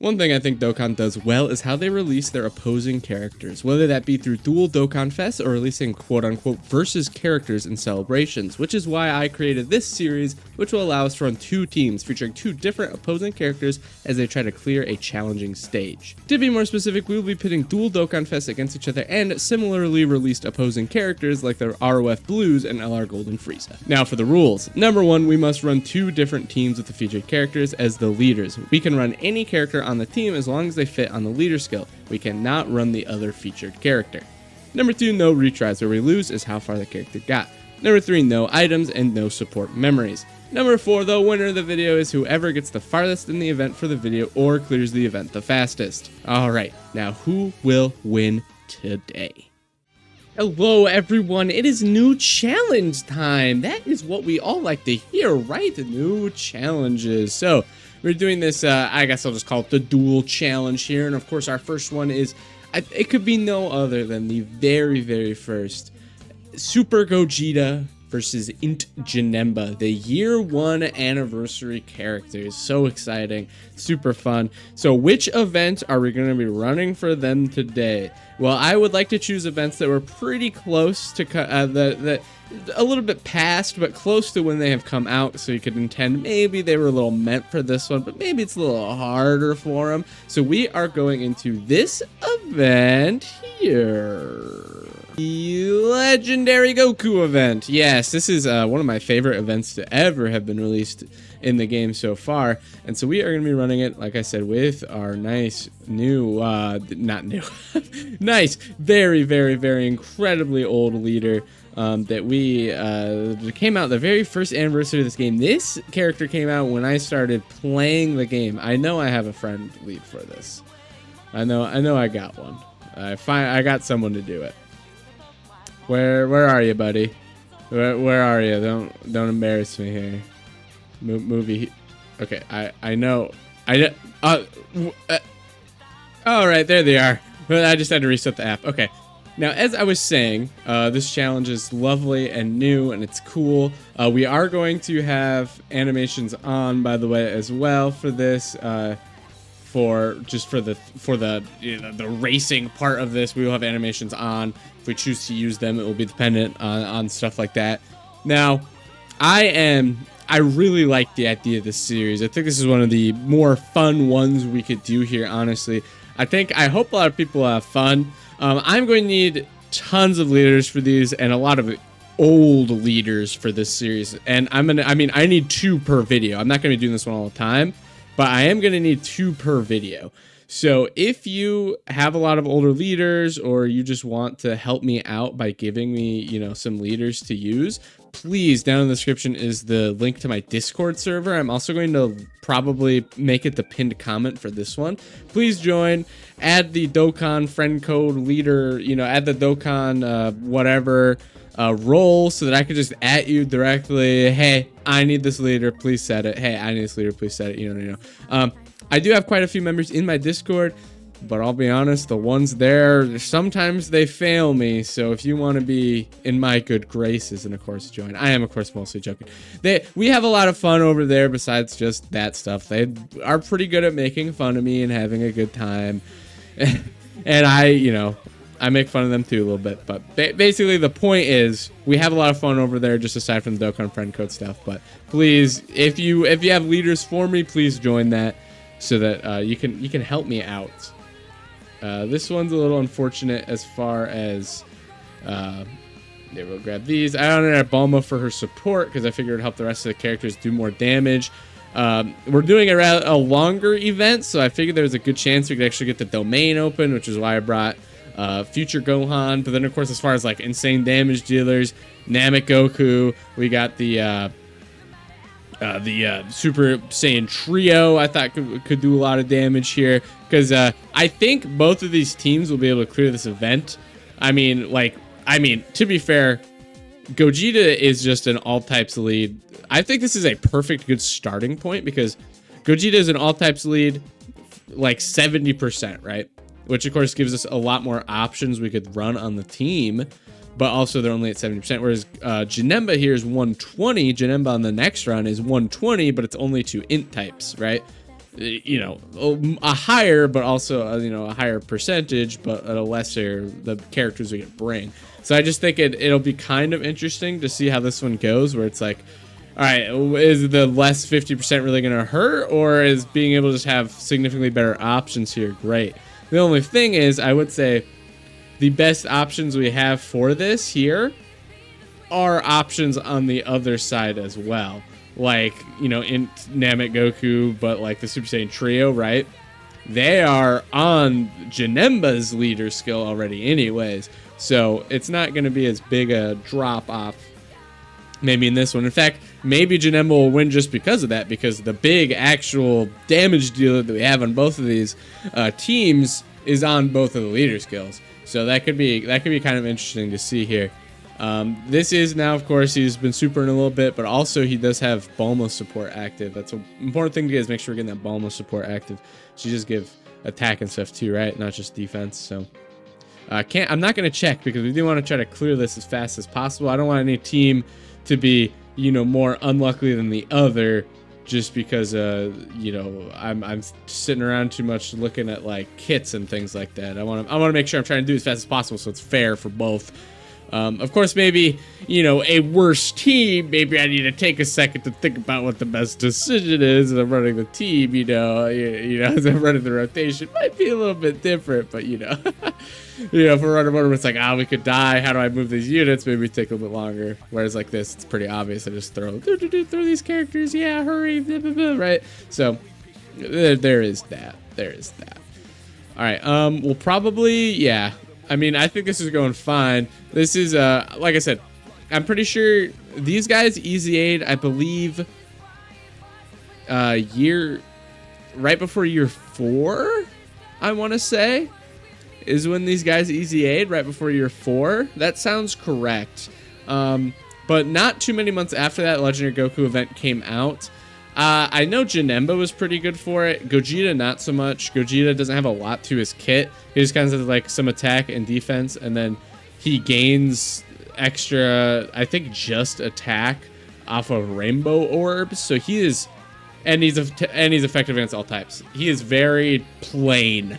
One thing I think Dokkan does well is how they release their opposing characters, whether that be through Duel Dokkan Fest or releasing quote-unquote versus characters in celebrations, which is why I created this series, which will allow us to run two teams featuring two different opposing characters as they try to clear a challenging stage. To be more specific, we will be pitting Duel Dokkan Fest against each other and similarly released opposing characters like the ROF Blues and LR Golden Frieza. Now for the rules. Number 1, we must run two different teams with the featured characters as the leaders. We can run any character on the team as long as they fit on the leader skill. We cannot run the other featured character. Number 2, no retries. Where we lose is how far the character got. Number 3, no items and no support memories. Number 4, the winner of the video is whoever gets the farthest in the event for the video or clears the event the fastest. Alright, now who will win today? Hello everyone, it is new challenge time. That is what we all like to hear, right? New challenges. So, we're doing this, I guess I'll just call it the Duel Challenge here. And of course, our first one is, it could be no other than the very first Super Gogeta versus Janemba, the year 1 anniversary characters. So exciting, super fun. So which event are we going to be running for them today? Well, I would like to choose events that were pretty close to a little bit past, but close to when they have come out, so you could intend maybe they were a little meant for this one, but maybe it's a little harder for them. So we are going into this event here. The Legendary Goku Event. Yes, this is one of my favorite events to ever have been released in the game so far. And so we are going to be running it, like I said, with our nice new, not new, nice, very incredibly old leader that we came out the very first anniversary of this game. This character came out when I started playing the game. I know I have a friend lead for this. I know I got one. I got someone to do it. Where are you, buddy? Where are you? Don't embarrass me here. Movie. Okay, I know. All right, there they are. I just had to reset the app. Okay. Now, as I was saying, this challenge is lovely and new, and it's cool. We are going to have animations on, by the way, as well for this. For the racing part of this, we will have animations on. If we choose to use them, it will be dependent on stuff like that. Now, I really like the idea of this series. I think this is one of the more fun ones we could do here, honestly. I hope a lot of people have fun. I'm going to need tons of leaders for these and a lot of old leaders for this series. And I need 2 per video. I'm not going to be doing this one all the time, but I am going to need 2 per video. So if you have a lot of older leaders or you just want to help me out by giving me, some leaders to use, please, down in the description is the link to my Discord server. I'm also going to probably make it the pinned comment for this one. Please join, add the Dokkan friend code leader, add the Dokkan whatever role so that I could just at you directly. Hey, I need this leader, please set it. Hey, I need this leader, please set it. I do have quite a few members in my Discord, but I'll be honest, the ones there, sometimes they fail me. So if you want to be in my good graces, and of course join. I am, of course, mostly joking. We have a lot of fun over there besides just that stuff. They are pretty good at making fun of me and having a good time. And I make fun of them too a little bit. But basically the point is we have a lot of fun over there, just aside from the Dokkan friend code stuff. But please, if you have leaders for me, please join that so that you can help me out. This one's a little unfortunate as far as we'll grab these. I honored Bulma for her support because I figured it would help the rest of the characters do more damage. We're doing a longer event, so I figured there was a good chance we could actually get the domain open, which is why I brought Future Gohan. But then, of course, as far as like insane damage dealers, Namek Goku, we got the Super Saiyan Trio. I thought could do a lot of damage here because I think both of these teams will be able to clear this event. To be fair, Gogeta is just an all types lead. I think this is a perfect good starting point because Gogeta is an all types lead like 70%, right? Which of course gives us a lot more options we could run on the team. But also they're only at 70%, whereas Janemba here is 120. Janemba on the next run is 120, but it's only 2 int types, right? you know, a higher, but also you know, a higher percentage, but at a lesser the characters we can bring. So I just think it'll be kind of interesting to see how this one goes, where it's like, all right, is the less 50% really going to hurt, or is being able to just have significantly better options here great? The only thing is, I would say the best options we have for this here are options on the other side as well. Like, you know, in Namek Goku, but like the Super Saiyan Trio, right? They are on Janemba's leader skill already anyways. So it's not going to be as big a drop off maybe in this one. In fact, maybe Janemba will win just because of that, because the big actual damage dealer that we have on both of these teams is on both of the leader skills. So that could be kind of interesting to see here. This is now, of course, he's been super in a little bit, but also he does have Bulma support active. That's an important thing to get, is make sure we're getting that Bulma support active. She just give attack and stuff too, right? Not just defense. So I'm not going to check, because we do want to try to clear this as fast as possible. I don't want any team to be, you know, more unlucky than the other, just because you know, I'm sitting around too much looking at like kits and things like that. I want to make sure I'm trying to do as fast as possible, so it's fair for both. Of course, maybe, you know, a worse team, maybe I need to take a second to think about what the best decision is as I'm running the team, you know, as I'm running the rotation. Might be a little bit different, but, you know, you know, if we're running one, it's like, we could die. How do I move these units? Maybe take a little bit longer. Whereas like this, it's pretty obvious. I just throw these characters. Yeah, hurry, blah, blah, blah, right? So there is that. There is that. All right. We'll probably, yeah. I mean, I think this is going fine. This is, like I said, I'm pretty sure these guys Easy Aid, I believe, right before year 4, I want to say, is when these guys Easy Aid, right before year 4. That sounds correct. But not too many months after that, Legendary Goku Event came out. I know Janemba was pretty good for it. Gogeta, not so much. Gogeta doesn't have a lot to his kit. He just kind of has like some attack and defense, and then he gains extra, I think, just attack off of rainbow orbs. So he is, and he's effective against all types. He is very plain.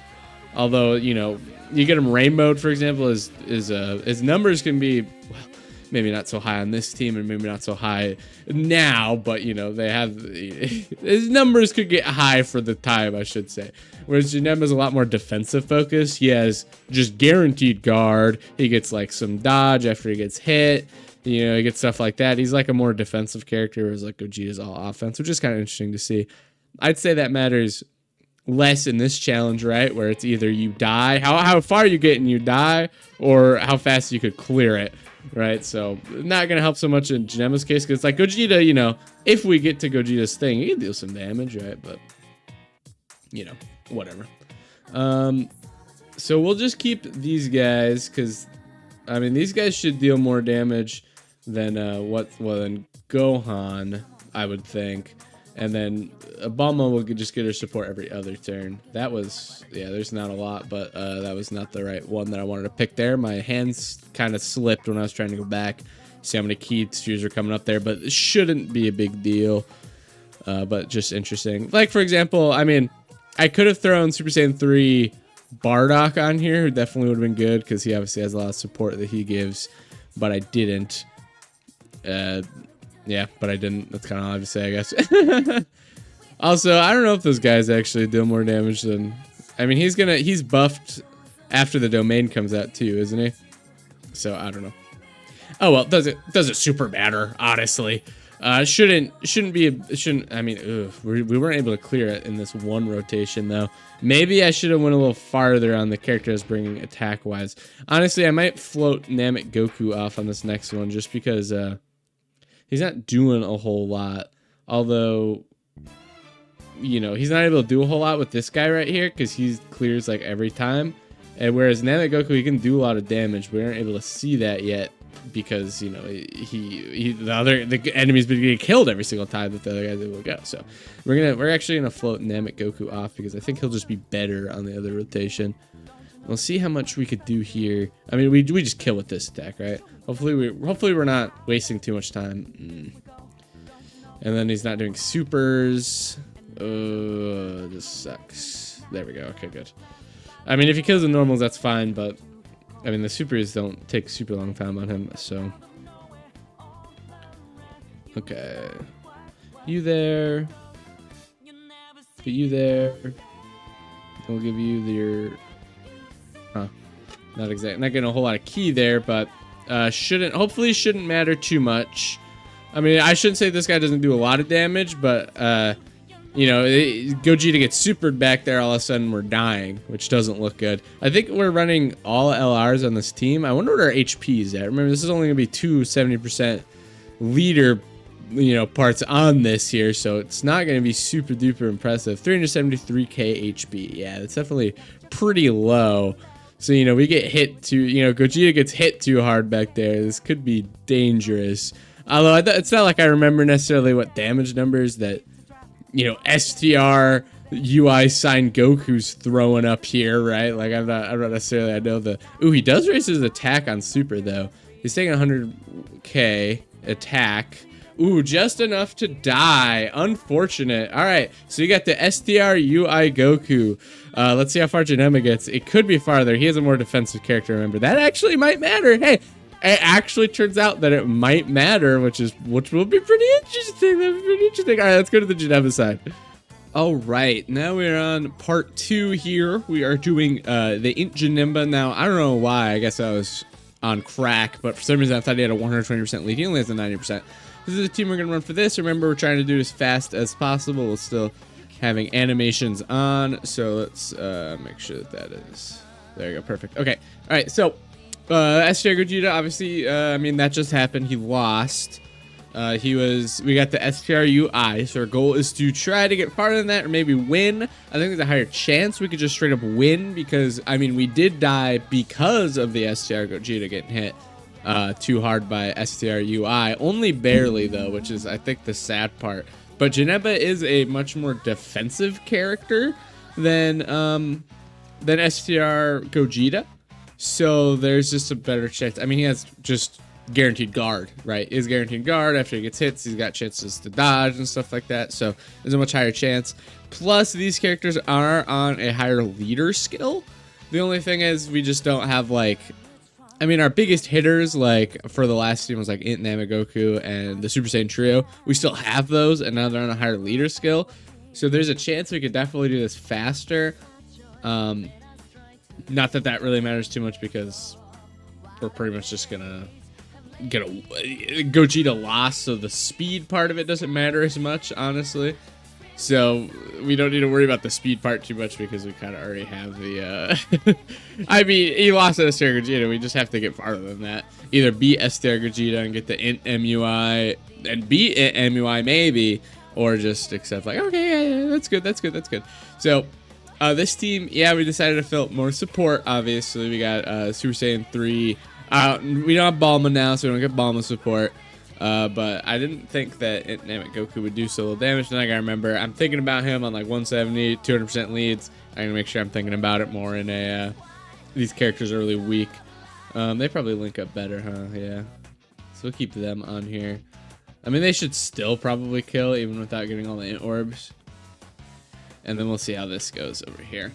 Although, you know, you get him rainbowed, for example, his numbers can be, well, maybe not so high on this team and maybe not so high now, but, you know, they have, his numbers could get high for the time, I should say. Whereas Janemba's a lot more defensive focused. He has just guaranteed guard. He gets like some dodge after he gets hit. You know, he gets stuff like that. He's like a more defensive character, whereas like Gogeta's all offense, which is kind of interesting to see. I'd say that matters less in this challenge, right? Where it's either you die, how far you get and you die, or how fast you could clear it, right? So not gonna help so much in Janemba's case, because like Gogeta, you know, if we get to Gogeta's thing, he can deal some damage, right? But you know, whatever. So we'll just keep these guys, because I mean, these guys should deal more damage than than Gohan, I would think. And then Bulma will just get her support every other turn. That was, yeah, there's not a lot, but that was not the right one that I wanted to pick there. My hands kind of slipped when I was trying to go back. See how many key spheres are coming up there, but it shouldn't be a big deal. But just interesting. Like, for example, I mean, I could have thrown Super Saiyan 3 Bardock on here, who definitely would have been good, because he obviously has a lot of support that he gives, but I didn't. Yeah, but I didn't. That's kind of odd to say, I guess. Also, I don't know if those guys actually deal more damage than... I mean, he's buffed after the domain comes out too, isn't he? So, I don't know. Oh, well, does it super matter, honestly. Shouldn't I mean, we weren't able to clear it in this one rotation, though. Maybe I should have went a little farther on the character I was bringing attack-wise. Honestly, I might float Namek Goku off on this next one, just because he's not doing a whole lot. Although, you know, he's not able to do a whole lot with this guy right here, because he clears like every time. And whereas Namek Goku, he can do a lot of damage. We aren't able to see that yet, because, you know, the enemy's been getting killed every single time that the other guy's able to go. So we're actually gonna float Namek Goku off, because I think he'll just be better on the other rotation. We'll see how much we could do here. I mean, we just kill with this attack, right? Hopefully we're not wasting too much time. And then he's not doing supers. This sucks. There we go. Okay, good. I mean, if he kills the normals, that's fine, but I mean, the supers don't take super long time on him, so. Okay. You there. Put you there. We'll give you your. Huh. Not getting a whole lot of ki there, but hopefully shouldn't matter too much. I mean, I shouldn't say this guy doesn't do a lot of damage, but you know, Gogeta gets supered back there, all of a sudden we're dying, which doesn't look good. I think we're running all LRs on this team. I wonder what our HP is at. Remember, this is only gonna be 70% leader, you know, parts on this here, so it's not gonna be super duper impressive. 373k HP. Yeah, that's definitely pretty low. So, you know, we get hit too, you know, Gogeta gets hit too hard back there. This could be dangerous. Although it's not like I remember necessarily what damage numbers that, you know, STR UI sign Goku's throwing up here, right? Like I'm not necessarily, I know the, ooh, he does raise his attack on super though. He's taking 100k attack. Ooh, just enough to die. Unfortunate. All right, so you got the STR UI Goku. Let's see how far Janemba gets. It could be farther. He has a more defensive character, remember. That actually might matter. Hey, it actually turns out that it might matter, which will be pretty interesting. That'd be pretty interesting. All right, let's go to the Janemba side. All right, now we're on part 2 here. We are doing the Int Janemba. Now, I don't know why. I guess I was on crack, but for some reason I thought he had a 120% lead. He only has a 90%. This is the team we're going to run for this. Remember, we're trying to do it as fast as possible while still having animations on. So let's make sure that is. There you go. Perfect. Okay. All right. So STR Gogeta, obviously, I mean, that just happened. He lost. We got the STR UI. So our goal is to try to get farther than that or maybe win. I think there's a higher chance we could just straight up win because, I mean, we did die because of the STR Gogeta getting hit too hard by STR UI. Only barely, though, which is, I think, the sad part. But Janemba is a much more defensive character than STR Gogeta. So there's just a better chance. I mean, he has just guaranteed guard, right? Is guaranteed guard. After he gets hits, he's got chances to dodge and stuff like that. So there's a much higher chance. Plus, these characters are on a higher leader skill. The only thing is we just don't have, like, I mean, our biggest hitters, like, for the last team was, like, Int, Nama, Goku, and the Super Saiyan Trio. We still have those, and now they're on a higher leader skill. So there's a chance we could definitely do this faster. Not that that really matters too much because we're pretty much just going to get a Gogeta lost, so the speed part of it doesn't matter as much, honestly. So we don't need to worry about the speed part too much because we kind of already have the I mean, he lost to STR Gogeta. We just have to get farther than that. Either beat STR Gogeta and get the Int MUI and beat Int MUI maybe, or just accept like, okay, yeah, that's good. So this team, yeah, we decided to fill more support. Obviously, we got Super Saiyan 3. We don't have Bulma now, so we don't get Bulma support. But I didn't think that Dynamic Goku would do so little damage. Then I gotta remember, I'm thinking about him on like 170, 200% leads. I'm gonna make sure I'm thinking about it more in a, these characters are really weak. They probably link up better, huh? Yeah. So we'll keep them on here. I mean, they should still probably kill even without getting all the Int orbs. And then we'll see how this goes over here.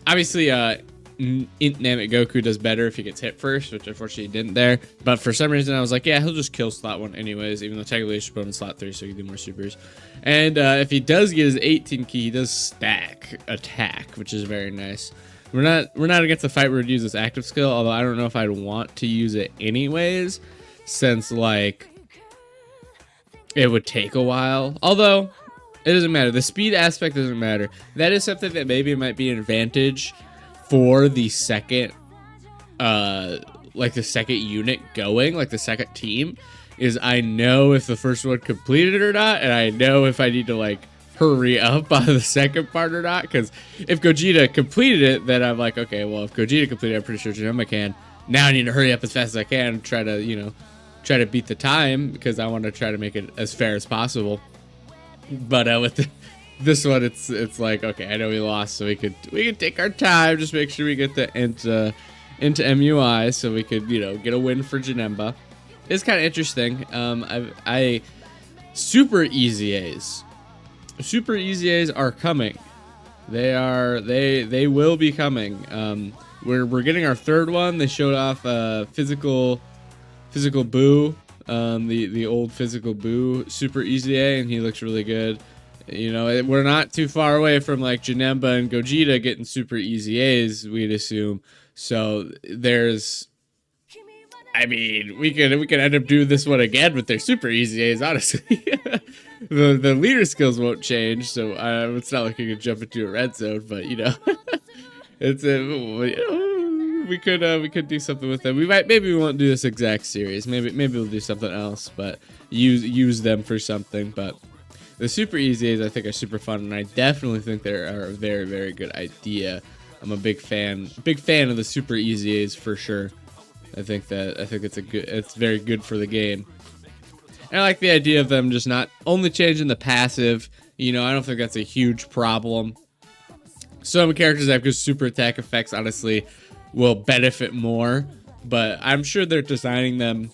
Obviously, Int Namek Goku does better if he gets hit first, which unfortunately he didn't there. But for some reason I was like, yeah, he'll just kill slot 1 anyways, even though technically he should put him in slot 3 so he can do more supers. And if he does get his 18 key, he does stack attack, which is very nice. We're not against the fight where we'd use this active skill, although I don't know if I'd want to use it anyways, since like it would take a while. Although it doesn't matter. The speed aspect doesn't matter. That is something that maybe might be an advantage for the second like the second unit going, like the second team, is I know if the first one completed or not, and I know if I need to like hurry up on the second part or not, because if Gogeta completed it, then I'm like, okay, well, if Gogeta completed it, I'm pretty sure Janemba can. Now I need to hurry up as fast as I can, try to, you know, try to beat the time, because I want to try to make it as fair as possible. But with this one, it's like, okay, I know we lost, so we could take our time, just make sure we get the into MUI, so we could, you know, get a win for Janemba. It's kind of interesting. I super easy A's. Super Easy A's are coming. They will be coming. We're getting our third one. They showed off physical Boo, the old physical Boo Super Easy A, and he looks really good. You know, we're not too far away from like Janemba and Gogeta getting Super Easy A's, we'd assume. So there's, I mean, we could end up doing this one again with their Super Easy A's, honestly. The leader skills won't change, so it's not like you could jump into a red zone, but you know, we could do something with them. Maybe we won't do this exact series. Maybe we'll do something else, but use them for something. But the Super Easy A's I think are super fun, and I definitely think they are a very, very good idea. I'm a big fan of the Super Easy A's for sure. I think it's very good for the game. And I like the idea of them just not only changing the passive. You know, I don't think that's a huge problem. Some characters that have good super attack effects, honestly, will benefit more. But I'm sure they're designing them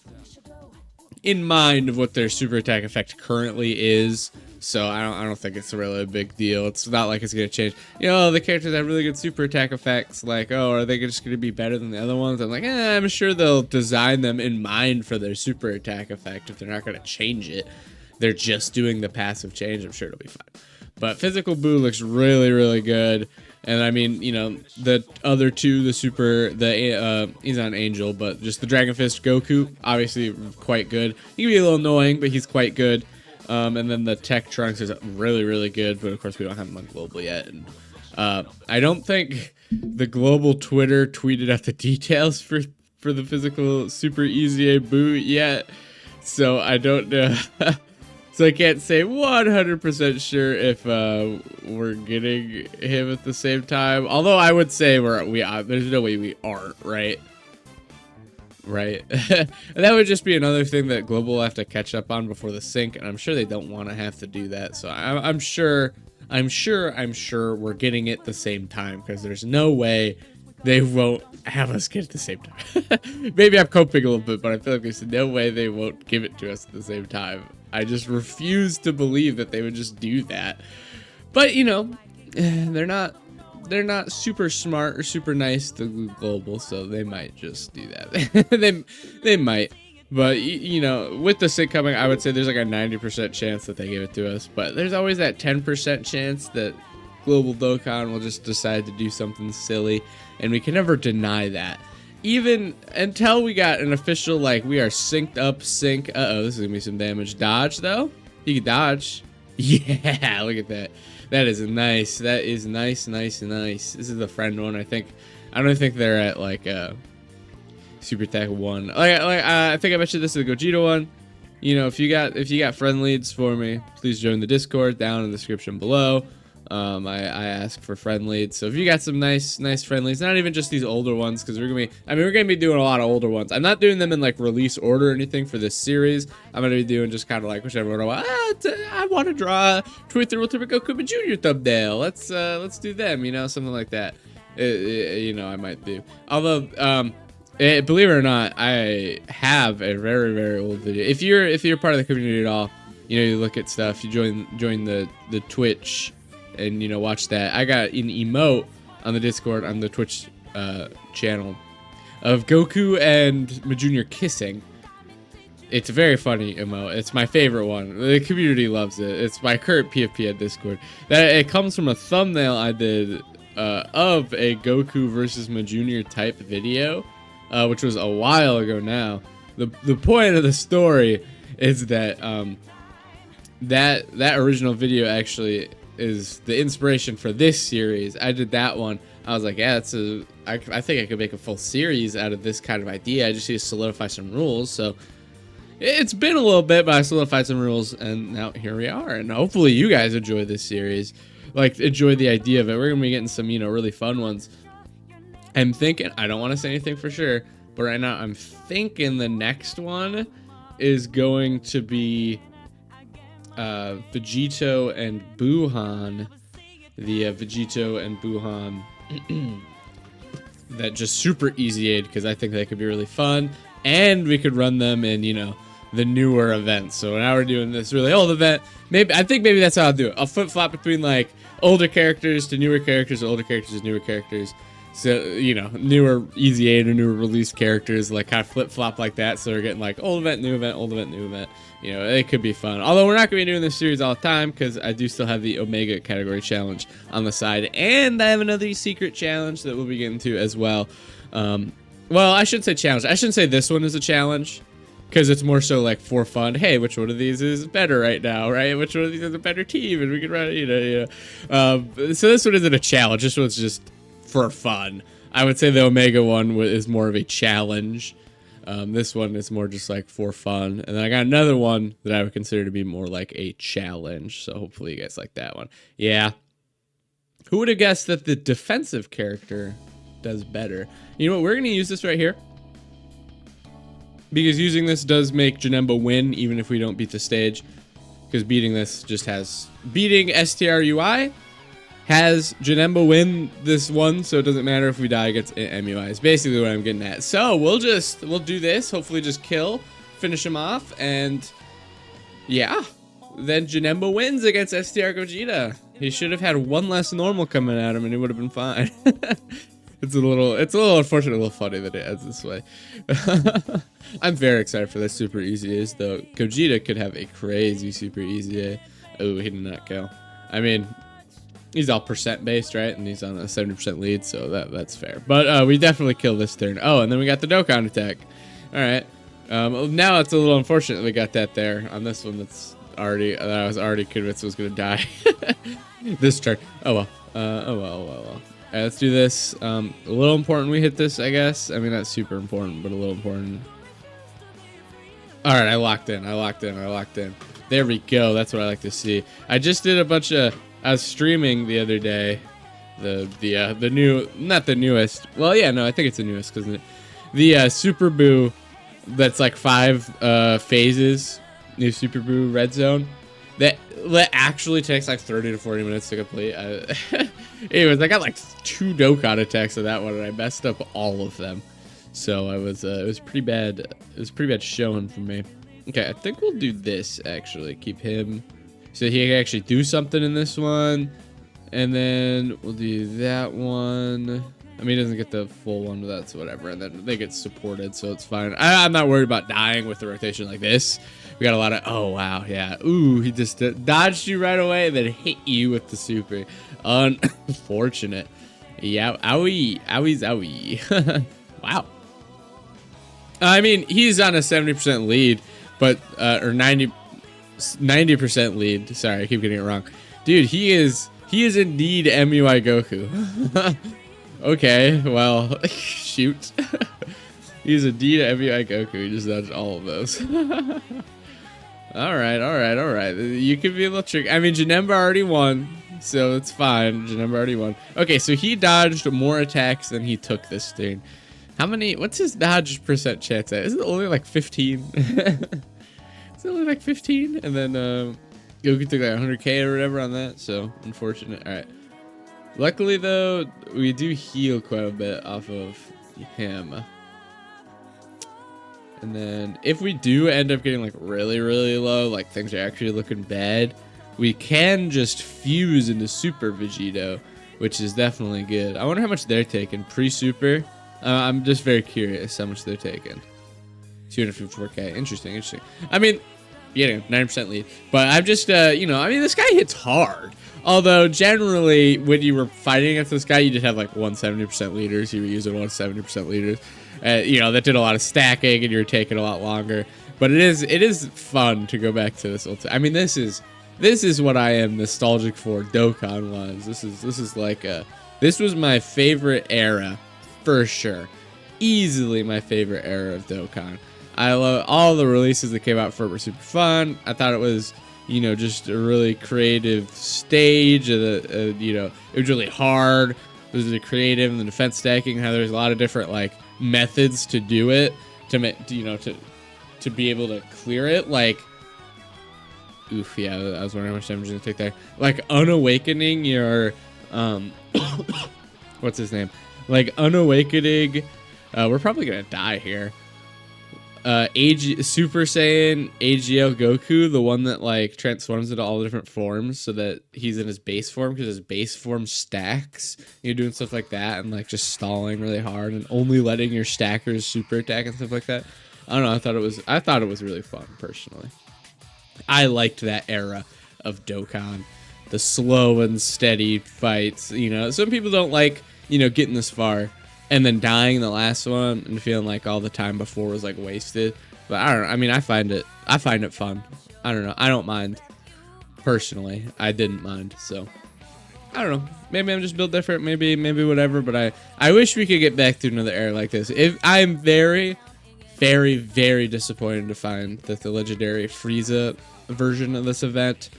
in mind of what their super attack effect currently is. So I don't think it's really a big deal. It's not like it's gonna change. You know, the characters have really good super attack effects. Like, oh, are they just gonna be better than the other ones? I'm like, I'm sure they'll design them in mind for their super attack effect. If they're not gonna change it, they're just doing the passive change. I'm sure it'll be fine. But physical Boo looks really, really good. And I mean, you know, the other two, he's on Angel, but just the Dragon Fist Goku, obviously quite good. He can be a little annoying, but he's quite good. And then the Tech Trunks is really, really good, but of course we don't have him on global yet. And I don't think the global Twitter tweeted out the details for the physical Super Easy A Boo yet, so I don't know. So I can't say 100% sure if we're getting him at the same time. Although I would say there's no way we aren't, right? Right. And that would just be another thing that Global will have to catch up on before the sync, and I'm sure they don't want to have to do that. So I'm sure we're getting it the same time, because there's no way they won't have us get it at the same time. Maybe I'm coping a little bit, but I feel like there's no way they won't give it to us at the same time. I just refuse to believe that they would just do that. But you know, they're not super smart or super nice to Global, so they might just do that. they might. But you know, with the sync coming, I would say there's like a 90% chance that they give it to us. But there's always that 10% chance that Global Dokkan will just decide to do something silly, and we can never deny that. Even until we got an official, like, we are synced up, sync. Uh-oh, this is gonna be some damage. Dodge, though? You can dodge. Yeah, look at that. That is nice. That is nice, nice, nice. This is the friend one, I think. I don't think they're at, like, Super Attack 1. I think I mentioned this is the Gogeta one. You know, if you got friend leads for me, please join the Discord down in the description below. I ask for friend leads, so if you got some nice friend leads, not even just these older ones, because we're gonna be doing a lot of older ones. I'm not doing them in like release order or anything for this series. I'm gonna be doing just kind of like whichever one I want. I want to draw 23 Ultimate Goku Jr. thumbnail. Let's do them. You know, something like that. You know, I might do. Although, believe it or not, I have a very, very old video. If you're part of the community at all, you know, you look at stuff, you join the Twitch. And, you know, watch that. I got an emote on the Discord, on the Twitch channel, of Goku and Jr. kissing. It's a very funny emote. It's my favorite one. The community loves it. It's my current PFP at Discord. It comes from a thumbnail I did of a Goku versus Jr. type video, which was a while ago now. The point of the story is that that original video actually is the inspiration for this series. I did that one. I was like, yeah, I think I could make a full series out of this kind of idea. I just need to solidify some rules. So it's been a little bit, but I solidified some rules, and now here we are. And hopefully you guys enjoy this series, like enjoy the idea of it. We're gonna be getting some, you know, really fun ones. I'm thinking, I don't want to say anything for sure, but right now I'm thinking the next one is going to be Vegito and Buhan, the Vegito and Buhan that just super easy aid, because I think they could be really fun, and we could run them in, you know, the newer events. So now we're doing this really old event. I think maybe that's how I'll do it. I'll flip-flop between like older characters to newer characters, or older characters to newer characters. So, you know, newer Easy 8 or newer release characters, like kind of flip-flop like that. So we're getting like old event, new event, old event, new event. You know, it could be fun. Although we're not going to be doing this series all the time, because I do still have the Omega category challenge on the side. And I have another secret challenge that we'll be getting to as well. Well, I shouldn't say challenge. I shouldn't say this one is a challenge, because it's more so like for fun. Hey, which one of these is better right now, right? Which one of these is a better team? And we can run, you know. So this one isn't a challenge. This one's just for fun. I would say the Omega one is more of a challenge. This one is more just like for fun. And then I got another one that I would consider to be more like a challenge. So hopefully you guys like that one. Yeah. Who would have guessed that the defensive character does better? You know what? We're going to use this right here, because using this does make Janemba win even if we don't beat the stage. Because beating this just has... Beating STRUI has Janemba win this one, so it doesn't matter if we die against MUI. Is basically what I'm getting at. So we'll do this, hopefully just kill, finish him off, and yeah, then Janemba wins against STR Gogeta. He should have had one less normal coming at him, and he would have been fine. It's a little unfortunate, a little funny that it ends this way. I'm very excited for this Super Easy A's though. Gogeta could have a crazy Super Easy A. Oh, he did not kill. I mean, he's all percent based, right? And he's on a 70% lead, so that's fair. But we definitely kill this turn. Oh, and then we got the Dokkan attack. All right. Now it's a little unfortunate we got that there on this one. I was already convinced was gonna die. This turn. Oh well. Oh well. All right, let's do this. A little important we hit this, I guess. I mean, not super important, but a little important. All right, I locked in. There we go. That's what I like to see. I just did a bunch of... I was streaming the other day, the new, not the newest. Well, yeah, no, I think it's the newest, because the Super Boo, that's like 5 phases, new Super Boo Red Zone, that actually takes like 30 to 40 minutes to complete. Anyways, I got like 2 Dokkan attacks of that one, and I messed up all of them. So it was pretty bad. It was pretty bad showing for me. Okay, I think we'll do this actually. Keep him. So he can actually do something in this one. And then we'll do that one. I mean, he doesn't get the full one, but that's whatever. And then they get supported, so it's fine. I'm not worried about dying with the rotation like this. We got a lot of... Oh, wow, yeah. Ooh, he just dodged you right away and then hit you with the super. Unfortunate. Yeah, owie. Owie, zowie. Wow. I mean, he's on a 70% lead, but... or 90% lead. Sorry, I keep getting it wrong. Dude, he is indeed MUI Goku. Okay, well, shoot. He's indeed MUI Goku. He just dodged all of those. All right. You could be a little tricky. I mean, Janemba already won, so it's fine. Janemba already won. Okay, so he dodged more attacks than he took this turn. What's his dodge percent chance at? Is it only like 15? It's only like 15, and then Goku took like 100k or whatever on that, so unfortunate. All right. Luckily, though, we do heal quite a bit off of him. And then if we do end up getting like really, really low, like things are actually looking bad, we can just fuse into Super Vegito, which is definitely good. I wonder how much they're taking pre-Super. I'm just very curious how much they're taking. 254k. Interesting. I mean, getting 9% lead. But I'm just, you know, I mean, this guy hits hard. Although, generally, when you were fighting against this guy, you just have like 170% leaders. You were using 170% leaders. You know, that did a lot of stacking, and you were taking a lot longer. But it is fun to go back to this old time. I mean, this is what I am nostalgic for. Dokkan was. This is like this was my favorite era, for sure. Easily my favorite era of Dokkan. I love all the releases that came out for it were super fun. I thought it was, you know, just a really creative stage. You know, it was really hard. It was really creative, and the defense stacking. How there's a lot of different like methods to do it to be able to clear it. Like, oof, yeah, I was wondering how much damage it's gonna take there. Like unawakening your what's his name? Like unawakening. We're probably gonna die here. Super Saiyan AGL Goku, the one that like transforms into all the different forms so that he's in his base form because his base form stacks. You're doing stuff like that and like just stalling really hard and only letting your stackers super attack and stuff like that. I don't know. I thought it was really fun personally. I liked that era of Dokkan, the slow and steady fights. You know, some people don't like, you know, getting this far and then dying in the last one and feeling like all the time before was like wasted. But I don't know. I mean, I find it fun. I don't know. I don't mind. Personally, I didn't mind. So I don't know. Maybe I'm just built different. Maybe whatever. But I wish we could get back to another era like this. I'm very, very, very disappointed to find that the legendary Frieza version of this event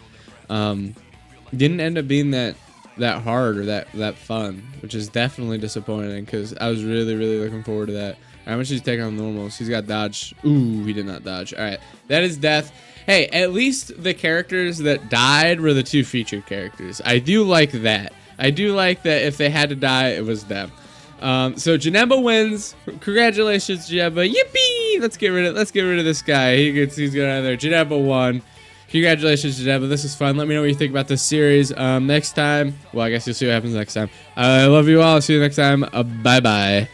didn't end up being that hard or that fun, which is definitely disappointing because I was really looking forward to that. How much he's taking on normals? He's got dodge. Ooh, he did not dodge. All right, that is death. Hey, at least the characters that died were the 2 featured characters. I do like that. I do like that if they had to die, it was them. So Janemba wins. Congratulations, Janemba. Yippee! Let's get rid of this guy. He's going out there. Janemba won. Congratulations, Janemba. This is fun. Let me know what you think about this series. Next time, well, I guess you'll see what happens next time. I love you all. See you next time. Bye-bye.